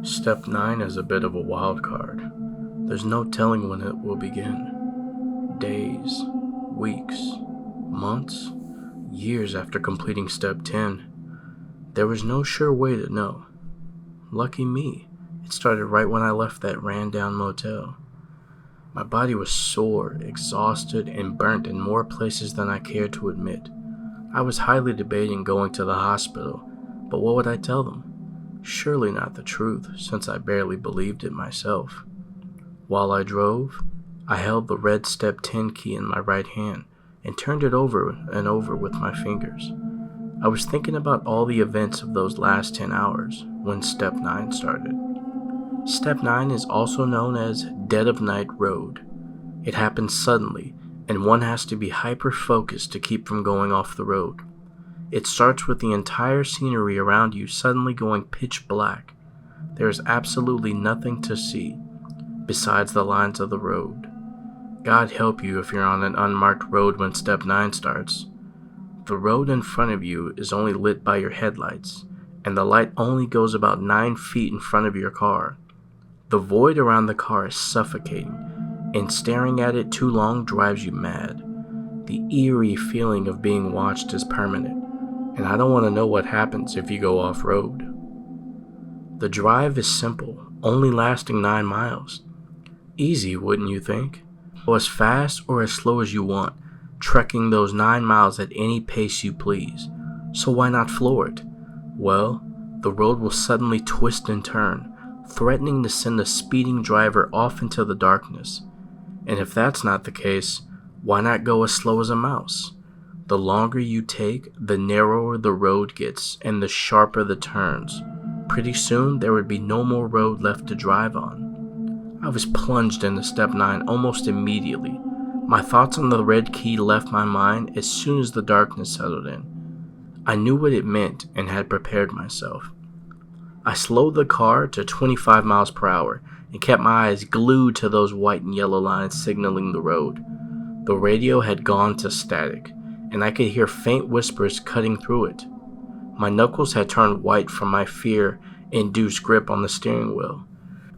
Step 9 is a bit of a wild card. There's no telling when it will begin. Days, weeks, months, years after completing Step 10. There was no sure way to know. Lucky me, it started right when I left that ran-down motel. My body was sore, exhausted, and burnt in more places than I cared to admit. I was highly debating going to the hospital, but what would I tell them? Surely not the truth, since I barely believed it myself. While I drove, I held the red Step 10 key in my right hand and turned it over and over with my fingers. I was thinking about all the events of those last 10 hours when Step 9 started. Step 9 is also known as Dead of Night Road. It happens suddenly, and one has to be hyper-focused to keep from going off the road. It starts with the entire scenery around you suddenly going pitch black. There is absolutely nothing to see besides the lines of the road. God help you if you're on an unmarked road when Step 9 starts. The road in front of you is only lit by your headlights, and the light only goes about 9 feet in front of your car. The void around the car is suffocating, and staring at it too long drives you mad. The eerie feeling of being watched is permanent, and I don't want to know what happens if you go off-road. The drive is simple, only lasting 9 miles. Easy, wouldn't you think? Go as fast or as slow as you want, trekking those 9 miles at any pace you please. So why not floor it? Well, the road will suddenly twist and turn, threatening to send a speeding driver off into the darkness. And if that's not the case, why not go as slow as a mouse? The longer you take, the narrower the road gets and the sharper the turns. Pretty soon, there would be no more road left to drive on. I was plunged into Step 9 almost immediately. My thoughts on the red key left my mind as soon as the darkness settled in. I knew what it meant and had prepared myself. I slowed the car to 25 miles per hour and kept my eyes glued to those white and yellow lines signaling the road. The radio had gone to static, and I could hear faint whispers cutting through it. My knuckles had turned white from my fear-induced grip on the steering wheel.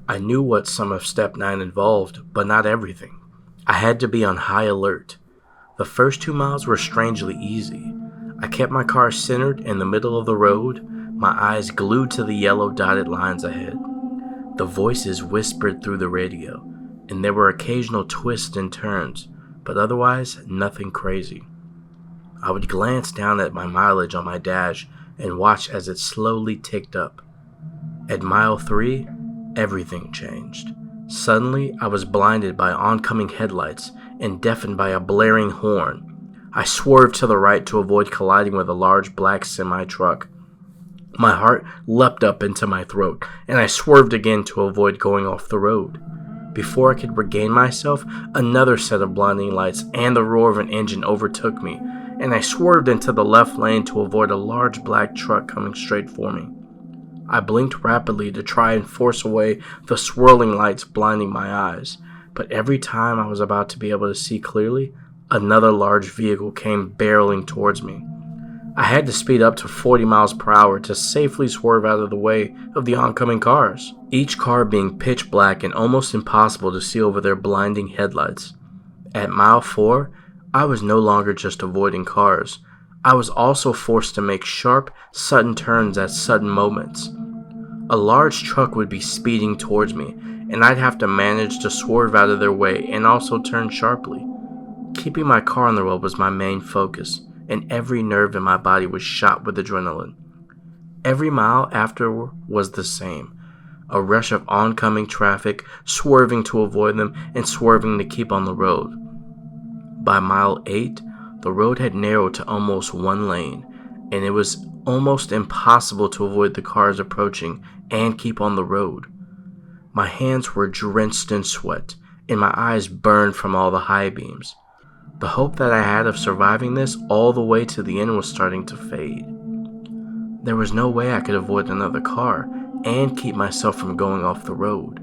I knew what some of Step 9 involved, but not everything. I had to be on high alert. The first 2 miles were strangely easy. I kept my car centered in the middle of the road, my eyes glued to the yellow dotted lines ahead. The voices whispered through the radio, and there were occasional twists and turns, but otherwise nothing crazy. I would glance down at my mileage on my dash and watch as it slowly ticked up. At mile 3, everything changed. Suddenly, I was blinded by oncoming headlights and deafened by a blaring horn. I swerved to the right to avoid colliding with a large black semi-truck. My heart leapt up into my throat, and I swerved again to avoid going off the road. Before I could regain myself, another set of blinding lights and the roar of an engine overtook me, and I swerved into the left lane to avoid a large black truck coming straight for me. I blinked rapidly to try and force away the swirling lights blinding my eyes, but every time I was about to be able to see clearly, another large vehicle came barreling towards me. I had to speed up to 40 miles per hour to safely swerve out of the way of the oncoming cars, each car being pitch black and almost impossible to see over their blinding headlights. At mile 4, I was no longer just avoiding cars. I was also forced to make sharp, sudden turns at sudden moments. A large truck would be speeding towards me, and I'd have to manage to swerve out of their way and also turn sharply. Keeping my car on the road was my main focus, and every nerve in my body was shot with adrenaline. Every mile after was the same. A rush of oncoming traffic, swerving to avoid them and swerving to keep on the road. By mile 8, the road had narrowed to almost 1 lane, and it was almost impossible to avoid the cars approaching and keep on the road. My hands were drenched in sweat, and my eyes burned from all the high beams. The hope that I had of surviving this all the way to the end was starting to fade. There was no way I could avoid another car and keep myself from going off the road.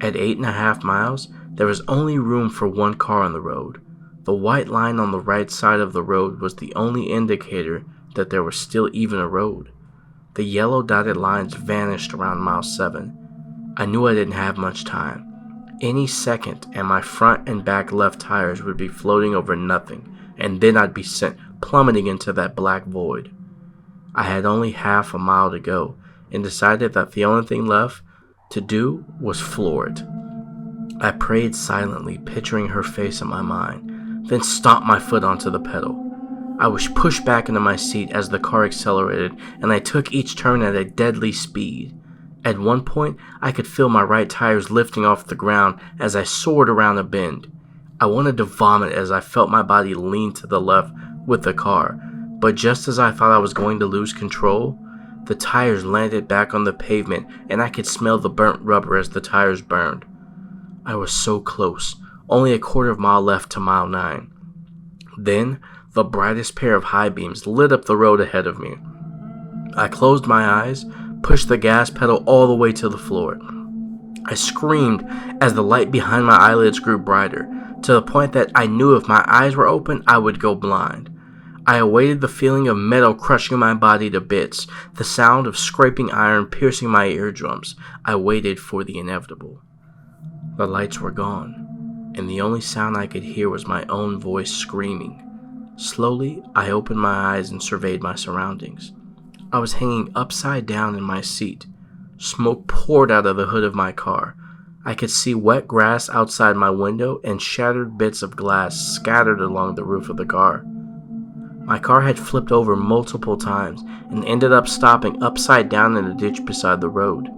At 8.5 miles, there was only room for 1 car on the road. The white line on the right side of the road was the only indicator that there was still even a road. The yellow dotted lines vanished around mile 7, I knew I didn't have much time. Any second, and my front and back left tires would be floating over nothing, and then I'd be sent plummeting into that black void. I had only half a mile to go, and decided that the only thing left to do was floor it. I prayed silently, picturing her face in my mind, then stomped my foot onto the pedal. I was pushed back into my seat as the car accelerated, and I took each turn at a deadly speed. At one point, I could feel my right tires lifting off the ground as I soared around a bend. I wanted to vomit as I felt my body lean to the left with the car, but just as I thought I was going to lose control, the tires landed back on the pavement and I could smell the burnt rubber as the tires burned. I was so close, only a quarter of a mile left to mile 9. Then, the brightest pair of high beams lit up the road ahead of me. I closed my eyes, pushed the gas pedal all the way to the floor. I screamed as the light behind my eyelids grew brighter, to the point that I knew if my eyes were open, I would go blind. I awaited the feeling of metal crushing my body to bits, the sound of scraping iron piercing my eardrums. I waited for the inevitable. The lights were gone, and the only sound I could hear was my own voice screaming. Slowly, I opened my eyes and surveyed my surroundings. I was hanging upside down in my seat. Smoke poured out of the hood of my car. I could see wet grass outside my window and shattered bits of glass scattered along the roof of the car. My car had flipped over multiple times and ended up stopping upside down in a ditch beside the road.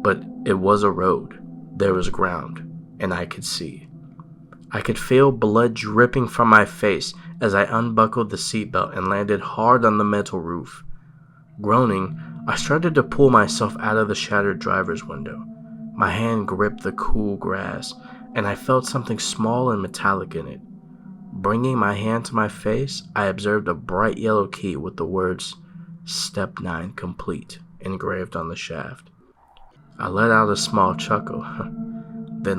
But it was a road. There was ground, and I could see. I could feel blood dripping from my face as I unbuckled the seatbelt and landed hard on the metal roof. Groaning, I started to pull myself out of the shattered driver's window. My hand gripped the cool grass, and I felt something small and metallic in it. Bringing my hand to my face, I observed a bright yellow key with the words, "Step 9 complete," engraved on the shaft. I let out a small chuckle.